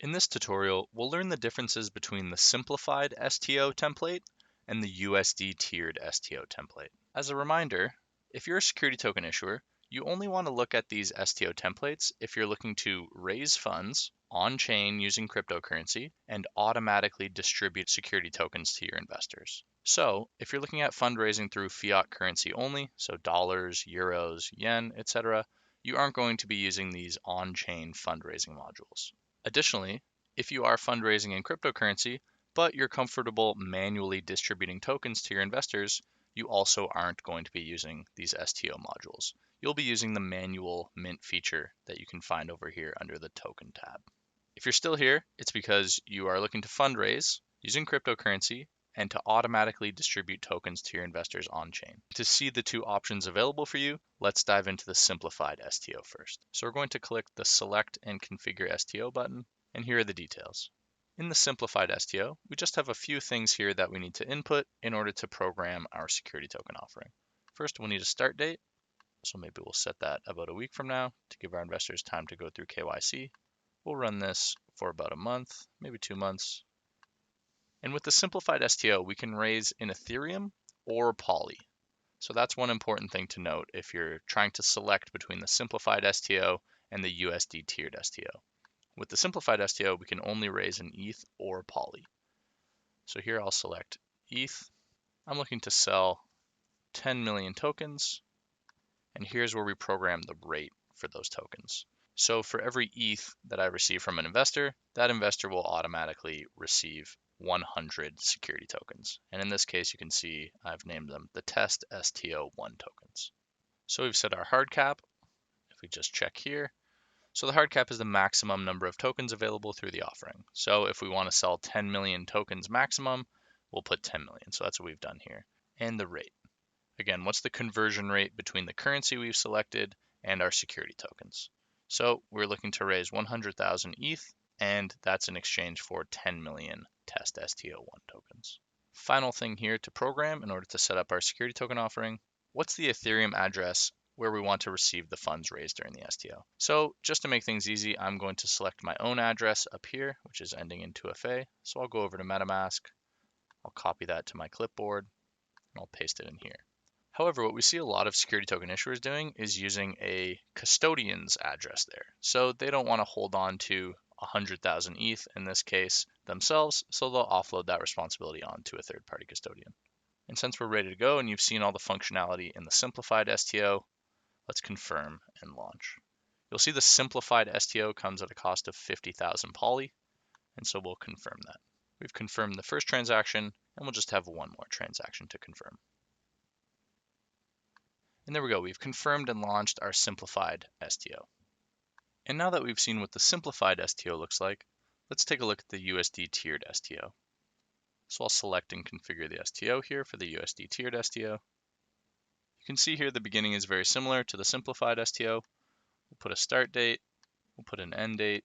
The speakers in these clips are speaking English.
In this tutorial, we'll learn the differences between the Simplified STO template and the USD Tiered STO template. As a reminder, if you're a security token issuer, you only want to look at these STO templates if you're looking to raise funds on-chain using cryptocurrency and automatically distribute security tokens to your investors. So, if you're looking at fundraising through fiat currency only, so dollars, euros, yen, etc., you aren't going to be using these on-chain fundraising modules. Additionally, if you are fundraising in cryptocurrency, but you're comfortable manually distributing tokens to your investors, you also aren't going to be using these STO modules. You'll be using the manual mint feature that you can find over here under the token tab. If you're still here, it's because you are looking to fundraise using cryptocurrency and to automatically distribute tokens to your investors on-chain. To see the two options available for you, let's dive into the Simplified STO first. So we're going to click the Select and Configure STO button, and here are the details. In the Simplified STO, we just have a few things here that we need to input in order to program our security token offering. First, we'll need a start date, so maybe we'll set that about a week from now to give our investors time to go through KYC. We'll run this for about a month, maybe 2 months. And with the Simplified STO, we can raise in Ethereum or Poly. So that's one important thing to note if you're trying to select between the Simplified STO and the USD Tiered STO. With the Simplified STO, we can only raise in ETH or Poly. So here I'll select ETH. I'm looking to sell 10 million tokens, and here's where we program the rate for those tokens. So for every ETH that I receive from an investor, that investor will automatically receive 100 security tokens. And in this case, you can see I've named them the test STO1 tokens. So we've set our hard cap. If we just check here, so the hard cap is the maximum number of tokens available through the offering. So if we want to sell 10 million tokens maximum, we'll put 10 million. So that's what we've done here. And the rate. Again, what's the conversion rate between the currency we've selected and our security tokens? So we're looking to raise 100,000 ETH, and that's in exchange for 10 million test STO1 tokens. Final thing here to program in order to set up our security token offering, what's the Ethereum address where we want to receive the funds raised during the STO? So just to make things easy, I'm going to select my own address up here, which is ending in 2FA. So I'll go over to MetaMask, I'll copy that to my clipboard, and I'll paste it in here. However, what we see a lot of security token issuers doing is using a custodian's address there. So they don't want to hold on to 100,000 ETH in this case themselves, so they'll offload that responsibility onto a third-party custodian. And since we're ready to go and you've seen all the functionality in the Simplified STO, let's confirm and launch. You'll see the Simplified STO comes at a cost of 50,000 Poly, and so we'll confirm that. We've confirmed the first transaction, and we'll just have one more transaction to confirm. And there we go, we've confirmed and launched our Simplified STO. And now that we've seen what the Simplified STO looks like, let's take a look at the USD Tiered STO. So I'll select and configure the STO here for the USD Tiered STO. You can see here the beginning is very similar to the Simplified STO. We'll put a start date, we'll put an end date,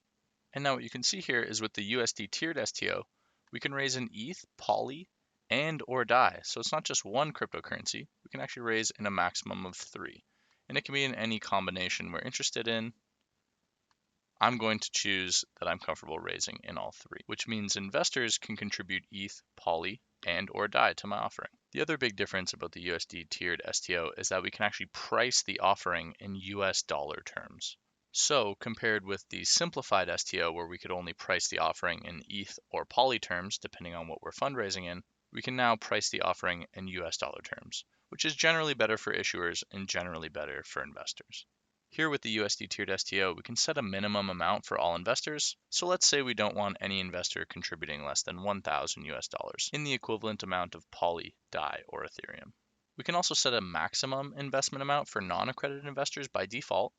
and now what you can see here is with the USD Tiered STO, we can raise in ETH, Poly, and or DAI. So it's not just one cryptocurrency, we can actually raise in a maximum of 3. And it can be in any combination we're interested in. I'm going to choose that I'm comfortable raising in all 3, which means investors can contribute ETH, Poly, and or DAI to my offering. The other big difference about the USD Tiered STO is that we can actually price the offering in US dollar terms. So compared with the Simplified STO, where we could only price the offering in ETH or Poly terms, depending on what we're fundraising in, we can now price the offering in US dollar terms, which is generally better for issuers and generally better for investors. Here with the USD Tiered STO, we can set a minimum amount for all investors. So let's say we don't want any investor contributing less than 1,000 US dollars in the equivalent amount of Poly, DAI, or Ethereum. We can also set a maximum investment amount for non-accredited investors by default.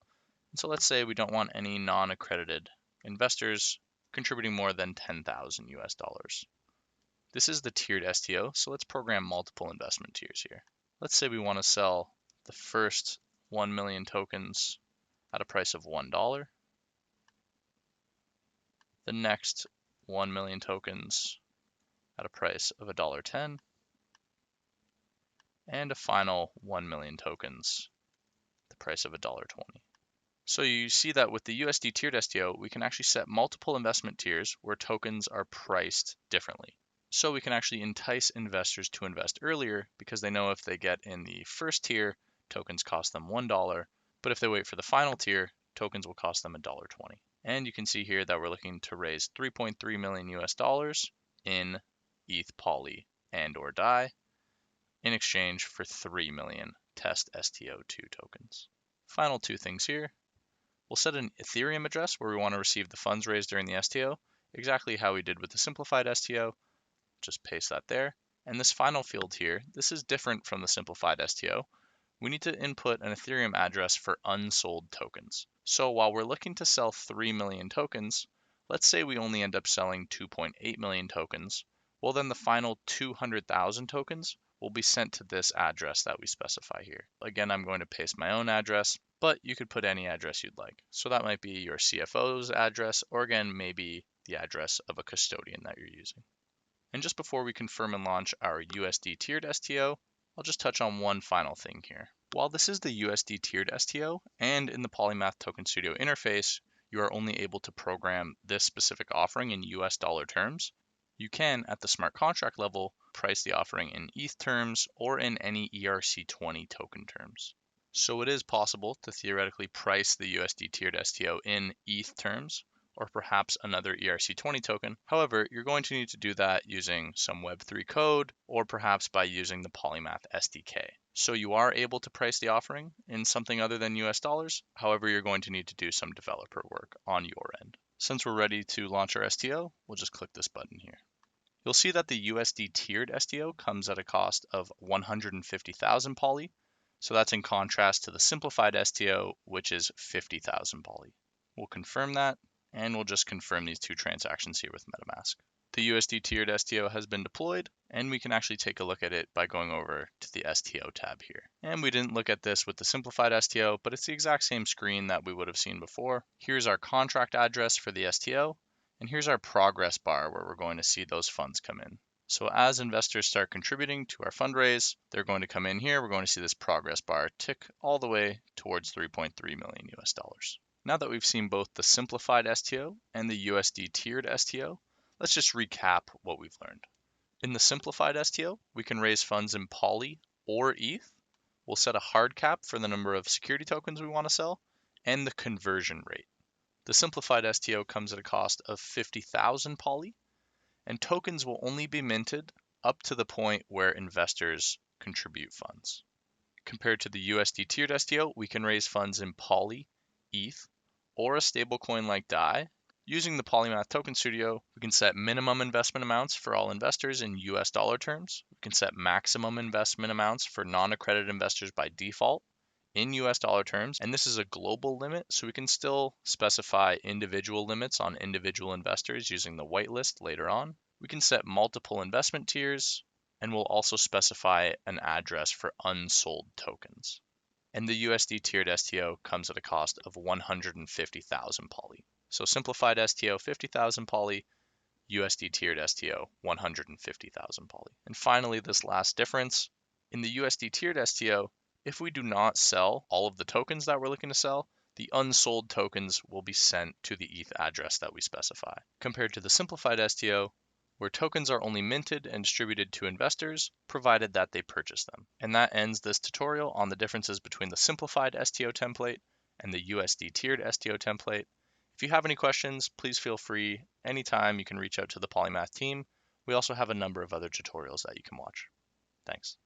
And so let's say we don't want any non-accredited investors contributing more than 10,000 US dollars. This is the tiered STO, so let's program multiple investment tiers here. Let's say we want to sell the first 1 million tokens at a price of $1, the next 1 million tokens at a price of $1.10, and a final 1 million tokens at the price of $1.20. So you see that with the USD tiered STO, we can actually set multiple investment tiers where tokens are priced differently. So we can actually entice investors to invest earlier because they know if they get in the first tier, tokens cost them $1, but if they wait for the final tier, tokens will cost them $1.20. And you can see here that we're looking to raise 3.3 million US dollars in ETH Poly and or DAI in exchange for 3 million test STO2 tokens. Final two things here. We'll set an Ethereum address where we want to receive the funds raised during the STO, exactly how we did with the simplified STO. Just paste that there. And this final field here, this is different from the simplified STO. We need to input an Ethereum address for unsold tokens. So while we're looking to sell 3 million tokens, let's say we only end up selling 2.8 million tokens. Well, then the final 200,000 tokens will be sent to this address that we specify here. Again, I'm going to paste my own address, but you could put any address you'd like. So that might be your CFO's address, or again, maybe the address of a custodian that you're using. And just before we confirm and launch our USD tiered STO, I'll just touch on one final thing here. While this is the USD tiered STO, and in the Polymath Token Studio interface, you are only able to program this specific offering in US dollar terms, you can, at the smart contract level, price the offering in ETH terms or in any ERC20 token terms. So it is possible to theoretically price the USD tiered STO in ETH terms, or perhaps another ERC20 token. However, you're going to need to do that using some Web3 code, or perhaps by using the Polymath SDK. So you are able to price the offering in something other than US dollars. However, you're going to need to do some developer work on your end. Since we're ready to launch our STO, we'll just click this button here. You'll see that the USD tiered STO comes at a cost of 150,000 poly. So that's in contrast to the simplified STO, which is 50,000 poly. We'll confirm that, and we'll just confirm these two transactions here with MetaMask. The USD tiered STO has been deployed, and we can actually take a look at it by going over to the STO tab here. And we didn't look at this with the simplified STO, but it's the exact same screen that we would have seen before. Here's our contract address for the STO, and here's our progress bar where we're going to see those funds come in. So as investors start contributing to our fundraise, they're going to come in here. We're going to see this progress bar tick all the way towards 3.3 million US dollars. Now that we've seen both the simplified STO and the USD tiered STO, let's just recap what we've learned. In the simplified STO, we can raise funds in Poly or ETH. We'll set a hard cap for the number of security tokens we want to sell and the conversion rate. The simplified STO comes at a cost of 50,000 poly, and tokens will only be minted up to the point where investors contribute funds. Compared to the USD tiered STO, we can raise funds in Poly, ETH, or a stablecoin like DAI. Using the Polymath Token Studio, we can set minimum investment amounts for all investors in US dollar terms. We can set maximum investment amounts for non-accredited investors by default in US dollar terms, and this is a global limit, so we can still specify individual limits on individual investors using the whitelist later on. We can set multiple investment tiers, and we'll also specify an address for unsold tokens. And the USD tiered STO comes at a cost of 150,000 poly. So simplified STO 50,000 poly, USD tiered STO 150,000 poly. And finally, this last difference, in the USD tiered STO, if we do not sell all of the tokens that we're looking to sell, the unsold tokens will be sent to the ETH address that we specify. Compared to the simplified STO, where tokens are only minted and distributed to investors, provided that they purchase them. And that ends this tutorial on the differences between the simplified STO template and the USD tiered STO template. If you have any questions, please feel free anytime you can reach out to the Polymath team. We also have a number of other tutorials that you can watch. Thanks.